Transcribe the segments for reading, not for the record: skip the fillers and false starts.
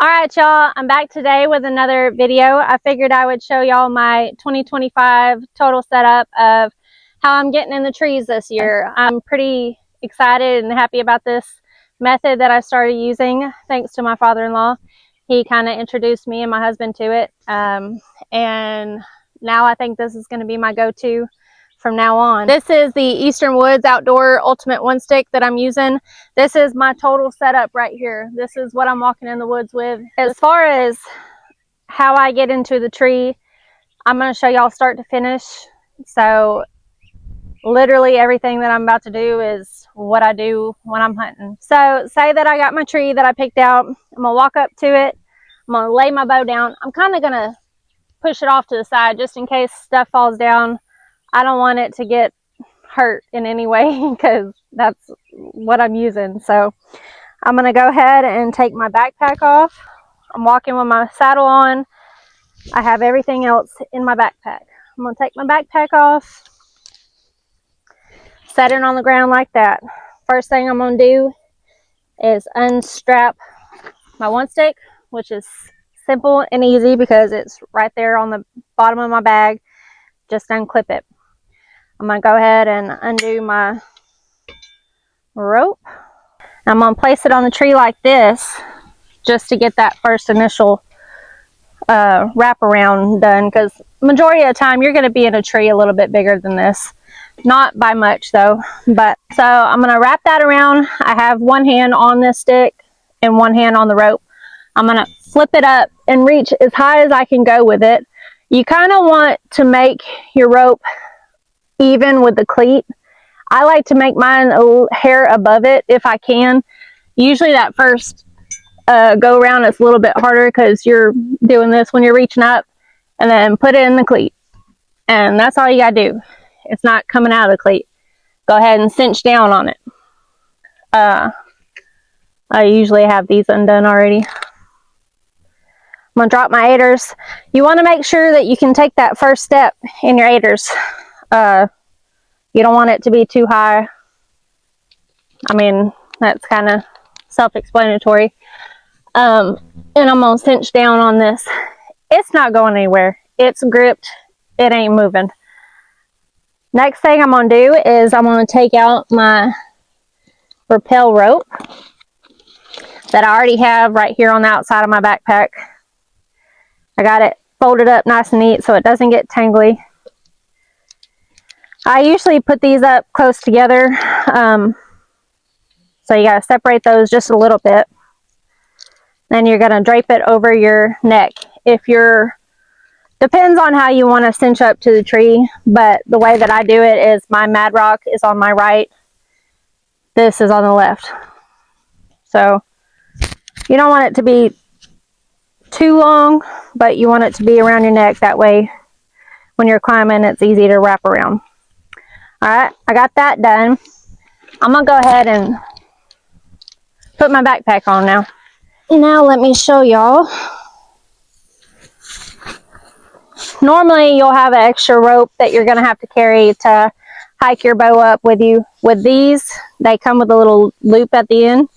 All right, y'all, I'm back today with another video. I figured I would show y'all my 2025 total setup of how I'm getting in the trees this year. I'm pretty excited and happy about this method that I started using thanks to my father-in-law. He kind of introduced me and my husband to it, and now I think this is going to be my go-to from now on. This is the Eastern Woods Outdoor Ultimate One Stick that I'm using. This is my total setup right here. This is what I'm walking in the woods with. As far as how I get into the tree, I'm going to show y'all start to finish. So literally everything that I'm about to do is what I do when I'm hunting. So say that I got my tree that I picked out. I'm going to walk up to it. I'm going to lay my bow down. I'm kind of going to push it off to the side just in case stuff falls down. I don't want it to get hurt in any way because that's what I'm using. So I'm going to go ahead and take my backpack off. I'm walking with my saddle on. I have everything else in my backpack. I'm going to take my backpack off, set it on the ground like that. First thing I'm going to do is unstrap my one stick, which is simple and easy because it's right there on the bottom of my bag. Just unclip it. I'm going to go ahead and undo my rope. I'm going to place it on the tree like this just to get that first initial wraparound done, because majority of the time you're going to be in a tree a little bit bigger than this. Not by much though. But so I'm going to wrap that around. I have one hand on this stick and one hand on the rope. I'm going to flip it up and reach as high as I can go with it. You kind of want to make your rope even with the cleat. I like to make mine a hair above it if I can. Usually that first go around is a little bit harder because you're doing this when you're reaching up, and then put it in the cleat. And that's all you gotta do. It's not coming out of the cleat. Go ahead and cinch down on it. I usually have these undone already. I'm gonna drop my aiders. You want to make sure that you can take that first step in your aiders. You don't want it to be too high. I mean, that's kind of self-explanatory. And I'm gonna cinch down on this. It's not going anywhere. It's gripped. It ain't moving. Next thing I'm gonna do is I'm gonna take out my rappel rope that I already have right here on the outside of my backpack. I got it folded up nice and neat so it doesn't get tangly. I usually put these up close together, so you got to separate those just a little bit. Then you're going to drape it over your neck. Depends on how you want to cinch up to the tree, but the way that I do it is my Mad Rock is on my right. This is on the left. So you don't want it to be too long, but you want it to be around your neck. That way when you're climbing, it's easy to wrap around. Alright, I got that done. I'm going to go ahead and put my backpack on now. Now let me show y'all. Normally you'll have an extra rope that you're going to have to carry to hike your bow up with you. With these, they come with a little loop at the end.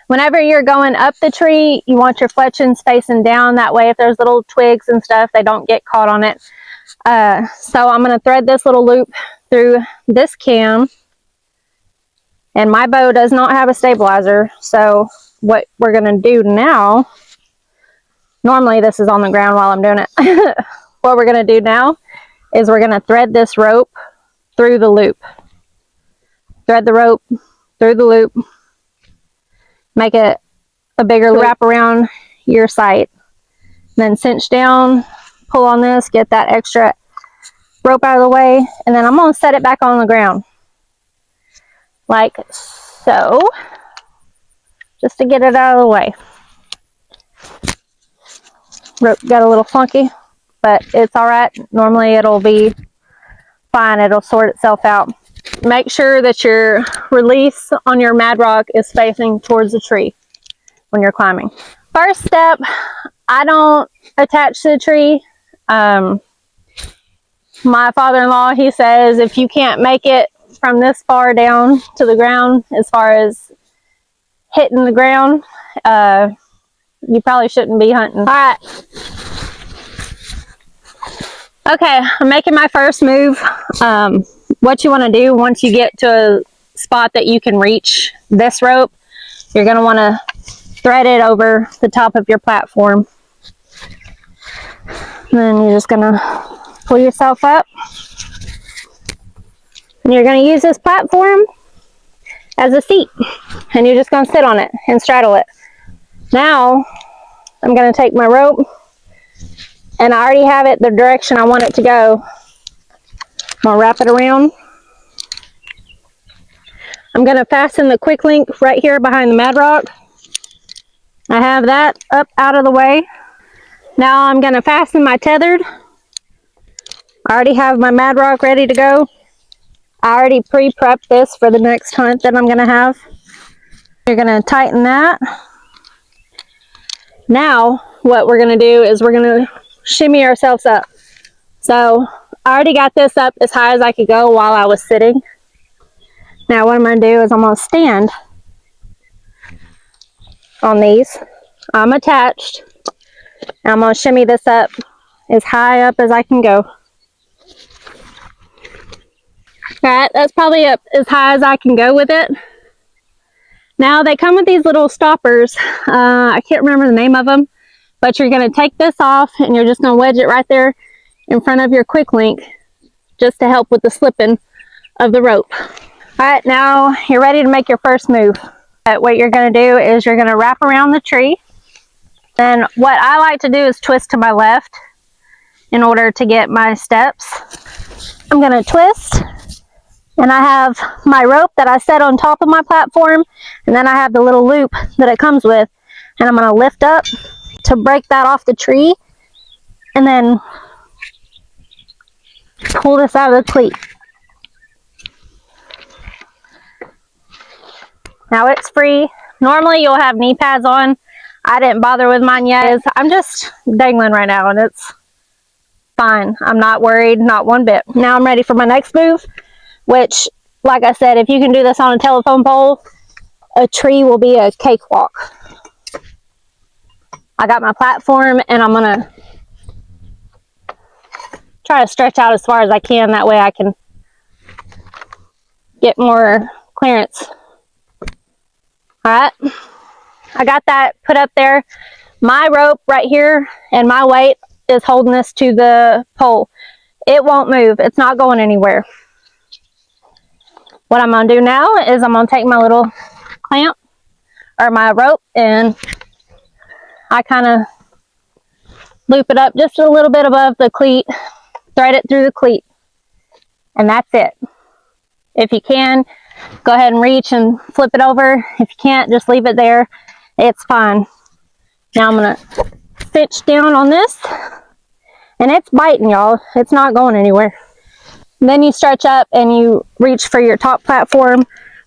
Whenever you're going up the tree, you want your fletchings facing down. That way if there's little twigs and stuff, they don't get caught on it. So I'm going to thread this little loop through this cam, and my bow does not have a stabilizer. So what we're going to do now, normally this is on the ground while I'm doing it. What we're going to do now is we're going to thread this rope through the loop. Thread the rope through the loop. Make it a bigger loop. Wrap around your sight. Then cinch down, pull on this, get that extra rope out of the way, and then I'm going to set it back on the ground. Like so. Just to get it out of the way. Rope got a little funky, but it's alright. Normally it'll be fine. It'll sort itself out. Make sure that your release on your Mad Rock is facing towards the tree when you're climbing. First step, I don't attach to the tree. My father-in-law, he says if you can't make it from this far down to the ground, as far as hitting the ground, you probably shouldn't be hunting. All right. Okay, I'm making my first move. What you want to do once you get to a spot that you can reach this rope, you're going to want to thread it over the top of your platform. And then you're just going to pull yourself up. And you're going to use this platform as a seat. And you're just going to sit on it and straddle it. Now, I'm going to take my rope, and I already have it the direction I want it to go. I'm going to wrap it around. I'm going to fasten the quick link right here behind the Mad Rock. I have that up out of the way. Now I'm going to fasten my tethered. I already have my Mad Rock ready to go. I already pre-prepped this for the next hunt that I'm going to have. You're going to tighten that. Now what we're going to do is we're going to shimmy ourselves up. So I already got this up as high as I could go while I was sitting. Now what I'm going to do is I'm going to stand on these. I'm attached. And I'm going to shimmy this up as high up as I can go. Alright, that's probably up as high as I can go with it. Now they come with these little stoppers. I can't remember the name of them. But you're going to take this off and you're just going to wedge it right there in front of your quick link, just to help with the slipping of the rope. Alright, now you're ready to make your first move. What you're going to do is you're going to wrap around the tree. Then what I like to do is twist to my left in order to get my steps. I'm going to twist, and I have my rope that I set on top of my platform, and then I have the little loop that it comes with, and I'm going to lift up to break that off the tree, and then pull this out of the cleat. Now it's free. Normally you'll have knee pads on. I didn't bother with mine yet. I'm just dangling right now and it's fine. I'm not worried, not one bit. Now I'm ready for my next move, which, like I said, if you can do this on a telephone pole, a tree will be a cakewalk. I got my platform and I'm gonna try to stretch out as far as I can. That way I can get more clearance. Alright, I got that put up there. My rope right here and my weight is holding this to the pole. It won't move. It's not going anywhere. What I'm going to do now is I'm going to take my little clamp or my rope and I kind of loop it up just a little bit above the cleat, thread it through the cleat, and that's it. If you can, go ahead and reach and flip it over. If you can't, just leave it there. It's fine. Now I'm going to cinch down on this. And it's biting, y'all. It's not going anywhere. And then you stretch up and you reach for your top platform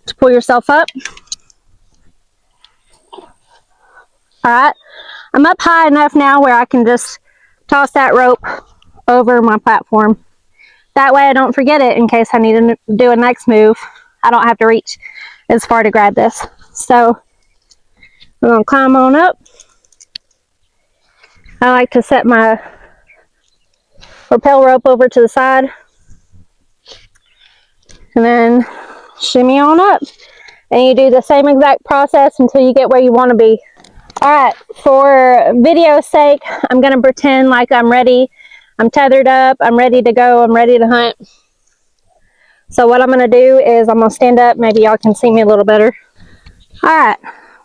to pull yourself up. Alright. I'm up high enough now where I can just toss that rope over my platform. That way I don't forget it in case I need to do a next move. I don't have to reach as far to grab this. So I'm going to climb on up. I like to set my rappel rope over to the side. And then shimmy on up. And you do the same exact process until you get where you want to be. Alright, for video's sake, I'm going to pretend like I'm ready. I'm tethered up. I'm ready to go. I'm ready to hunt. So what I'm going to do is I'm going to stand up. Maybe y'all can see me a little better. Alright,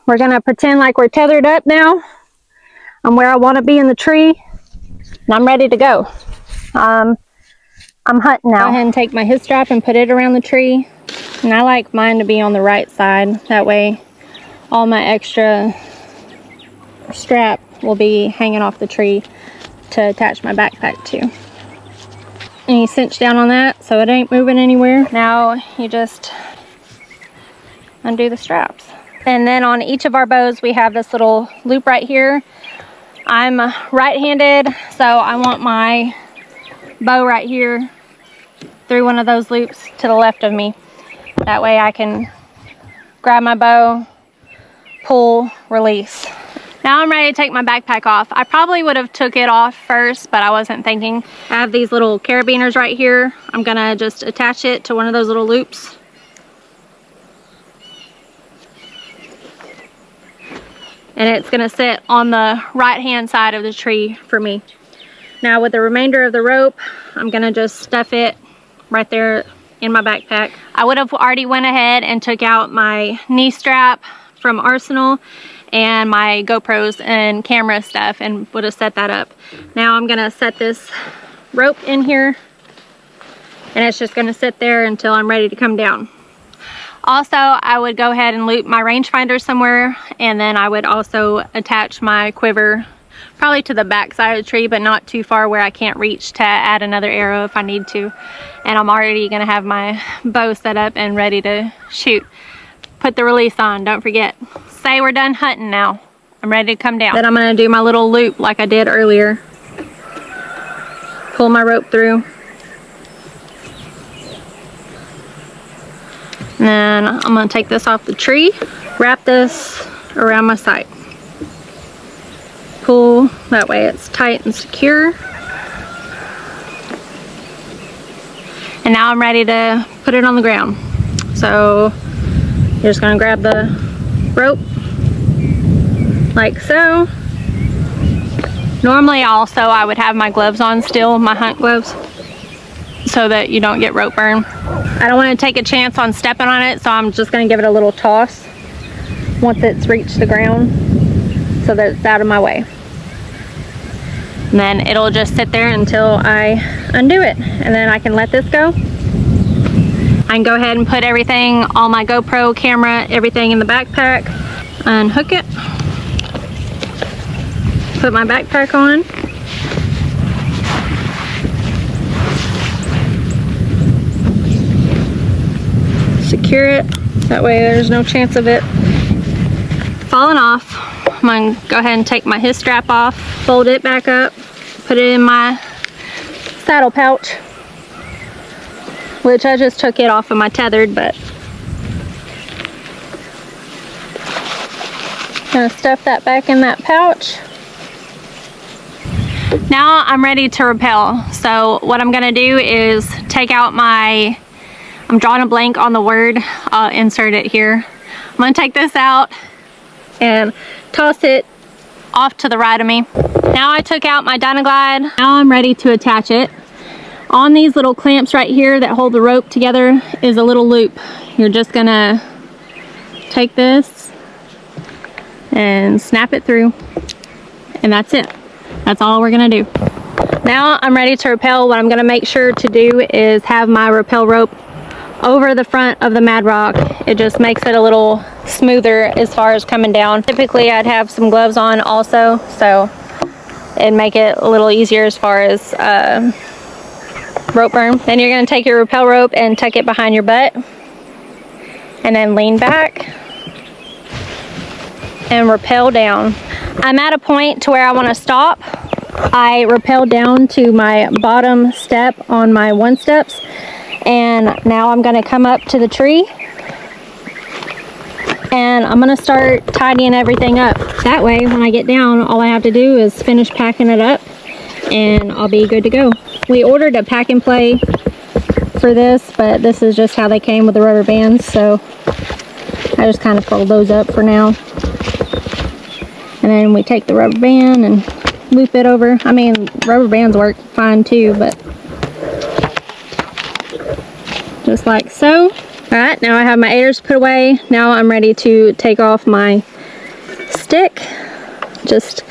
we're going to pretend like we're tethered up now. I'm where I want to be in the tree. And I'm ready to go. I'm hunting now. Go ahead and take my hip strap and put it around the tree. And I like mine to be on the right side. That way all my extra strap will be hanging off the tree to attach my backpack to. And you cinch down on that so it ain't moving anywhere. Now you just undo the straps. And then on each of our bows we have this little loop right here. I'm right-handed, so I want my bow right here through one of those loops to the left of me. That way I can grab my bow, pull, release. Now I'm ready to take my backpack off. I probably would have took it off first, but I wasn't thinking. I have these little carabiners right here. I'm gonna just attach it to one of those little loops. And it's gonna sit on the right-hand side of the tree for me. Now with the remainder of the rope, I'm gonna just stuff it right there in my backpack. I would have already went ahead and took out my knee strap from Arsenal and my GoPros and camera stuff and would have set that up. Now I'm gonna set this rope in here and it's just gonna sit there until I'm ready to come down. Also, I would go ahead and loop my rangefinder somewhere, and then I would also attach my quiver probably to the back side of the tree, but not too far where I can't reach to add another arrow if I need to. And I'm already gonna have my bow set up and ready to shoot. Put the release on, don't forget. Say we're done hunting now. I'm ready to come down. Then I'm gonna do my little loop like I did earlier. Pull my rope through. And then I'm gonna take this off the tree, wrap this around my sight. Pull, that way it's tight and secure. And now I'm ready to put it on the ground. So you're just gonna grab the rope like so. Normally also I would have my gloves on still, my hunt gloves, so that you don't get rope burn. I don't want to take a chance on stepping on it, so I'm just going to give it a little toss once it's reached the ground so that it's out of my way. And then it'll just sit there until I undo it, and then I can let this go. I can go ahead and put everything, all my GoPro camera, everything in the backpack, unhook it, put my backpack on. Secure it, that way there's no chance of it falling off. I'm gonna go ahead and take my his strap off, fold it back up, put it in my saddle pouch, which I just took it off of my tethered, but gonna stuff that back in that pouch. Now I'm ready to rappel. So what I'm gonna do is take out my, I'm drawing a blank on the word, I'll insert it here. I'm gonna take this out and toss it off to the right of me. Now I took out my Dynaglide. Now I'm ready to attach it. On these little clamps right here that hold the rope together is a little loop. You're just gonna take this and snap it through, and that's it. That's all we're gonna do. Now I'm ready to rappel. What I'm gonna make sure to do is have my rappel rope over the front of the Mad Rock. It just makes it a little smoother as far as coming down. Typically I'd have some gloves on also, so it'd make it a little easier as far as rope burn. Then you're gonna take your rappel rope and tuck it behind your butt, and then lean back and rappel down. I'm at a point to where I want to stop. I rappel down to my bottom step on my one steps, and now I'm going to come up to the tree and I'm going to start tidying everything up. That way when I get down, all I have to do is finish packing it up and I'll be good to go. We ordered a pack and play for this, but this is just how they came with the rubber bands, so I just kind of fold those up for now. And then we take the rubber band and loop it over. I mean, rubber bands work fine too, but just like so. Alright, now I have my aiders put away. Now I'm ready to take off my stick. Just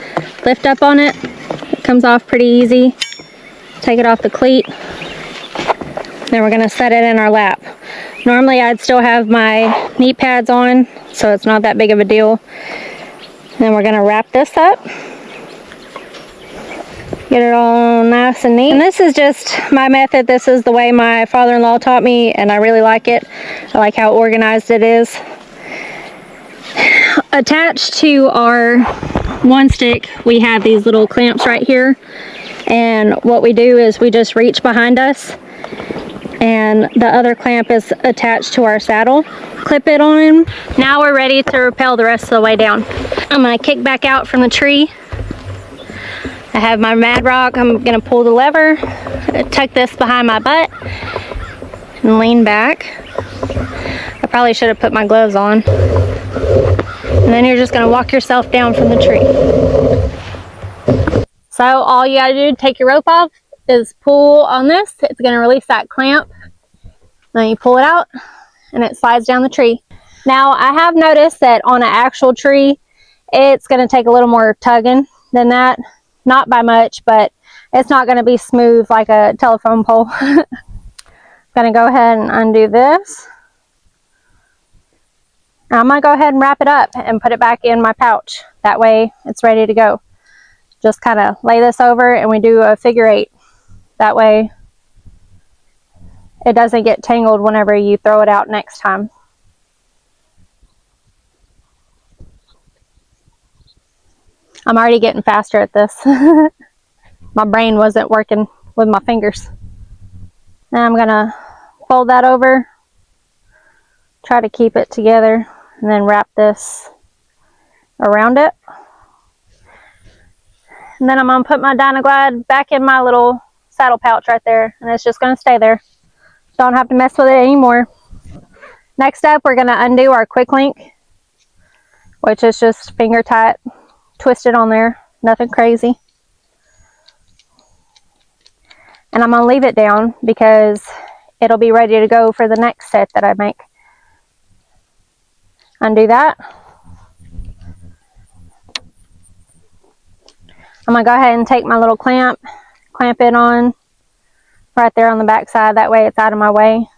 lift up on it. It comes off pretty easy. Take it off the cleat. Then we're going to set it in our lap. Normally I'd still have my knee pads on, so it's not that big of a deal. Then we're going to wrap this up. Get it all nice and neat. And this is just my method. This is the way my father-in-law taught me, and I really like it. I like how organized it is. Attached to our one stick, we have these little clamps right here. And what we do is we just reach behind us and the other clamp is attached to our saddle. Clip it on. Now we're ready to rappel the rest of the way down. I'm gonna kick back out from the tree. I have my Mad Rock. I'm gonna pull the lever, tuck this behind my butt, and lean back. I probably should have put my gloves on. And then you're just gonna walk yourself down from the tree. So all you gotta do to take your rope off is pull on this. It's gonna release that clamp. Then you pull it out and it slides down the tree. Now I have noticed that on an actual tree, it's gonna take a little more tugging than that. Not by much, but it's not gonna be smooth like a telephone pole. Gonna go ahead and undo this. Now I'm gonna go ahead and wrap it up and put it back in my pouch. That way it's ready to go. Just kind of lay this over and we do a figure 8. That way it doesn't get tangled whenever you throw it out next time. I'm already getting faster at this. My brain wasn't working with my fingers. Now I'm gonna fold that over, try to keep it together, and then wrap this around it. And then I'm gonna put my Dynaglide back in my little saddle pouch right there, and it's just gonna stay there. Don't have to mess with it anymore. Next up, we're gonna undo our quick link, which is just finger tight, twisted on there, nothing crazy. And I'm gonna leave it down because it'll be ready to go for the next set that I make. Undo that. I'm gonna go ahead and take my little clamp it on right there on the back side. That way it's out of my way.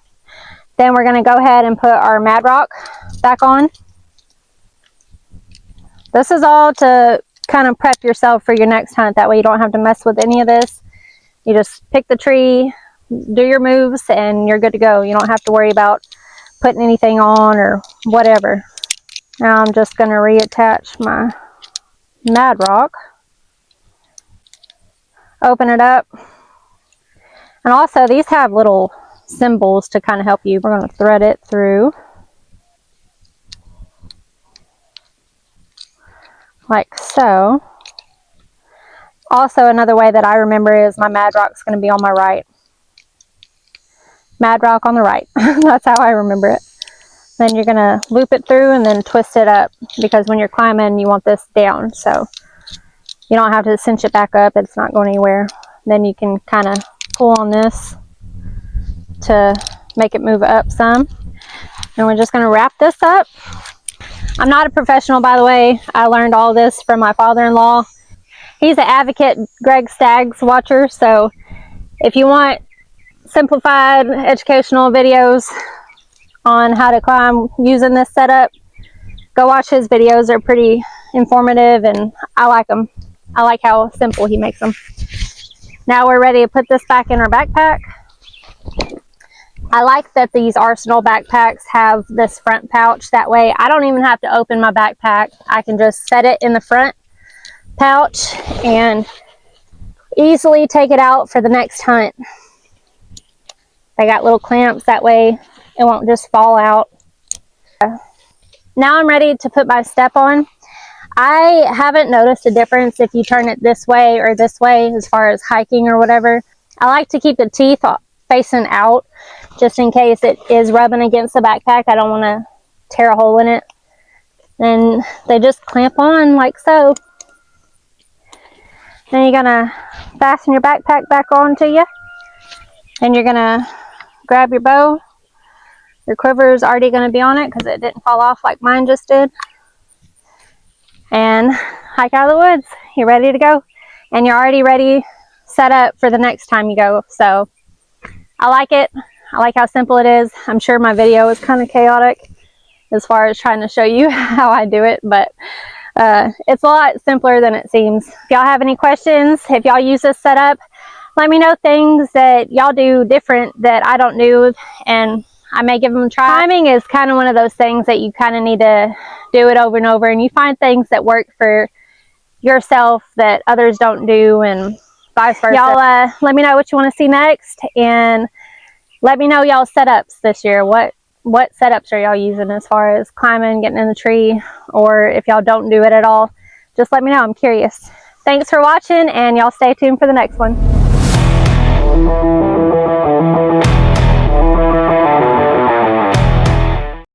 Then we're gonna go ahead and put our Mad Rock back on. This is all to kind of prep yourself for your next hunt. That way you don't have to mess with any of this. You just pick the tree, do your moves, and you're good to go. You don't have to worry about putting anything on or whatever. Now I'm just gonna reattach my Mad Rock. Open it up. And also these have little symbols to kind of help you. We're going to thread it through like so. Also another way that I remember is my Mad Rock's going to be on my right. Mad Rock on the right. That's how I remember it. Then you're going to loop it through and then twist it up, because when you're climbing you want this down, so you don't have to cinch it back up. It's not going anywhere. Then you can kind of pull on this to make it move up some. And we're just going to wrap this up. I'm not a professional, by the way. I learned all this from my father-in-law. He's an advocate Greg Staggs watcher, so if you want simplified educational videos on how to climb using this setup, go watch his videos. They're pretty informative and I like them. I like how simple he makes them. Now we're ready to put this back in our backpack. I like that these Arsenal backpacks have this front pouch. That way I don't even have to open my backpack. I can just set it in the front pouch and easily take it out for the next hunt. They got little clamps, that way it won't just fall out. Now I'm ready to put my step on. I haven't noticed a difference if you turn it this way or this way as far as hiking or whatever. I like to keep the teeth facing out just in case it is rubbing against the backpack. I don't want to tear a hole in it. And they just clamp on like so. Then you're gonna fasten your backpack back onto you. And you're gonna grab your bow. Your quiver is already gonna be on it because it didn't fall off like mine just did. And hike out of the woods. You're ready to go. And you're already ready, set up for the next time you go. So I like it. I like how simple it is. I'm sure my video is kind of chaotic as far as trying to show you how I do it, but it's a lot simpler than it seems. If y'all have any questions, if y'all use this setup, let me know things that y'all do different that I don't do, and I may give them a try. Climbing is kind of one of those things that you kind of need to do it over and over, and you find things that work for yourself that others don't do, and vice versa. Y'all let me know what you want to see next, and Let me know y'all's setups this year. What setups are y'all using as far as climbing, getting in the tree, or if y'all don't do it at all, just let me know. I'm curious. Thanks for watching, and y'all stay tuned for the next one.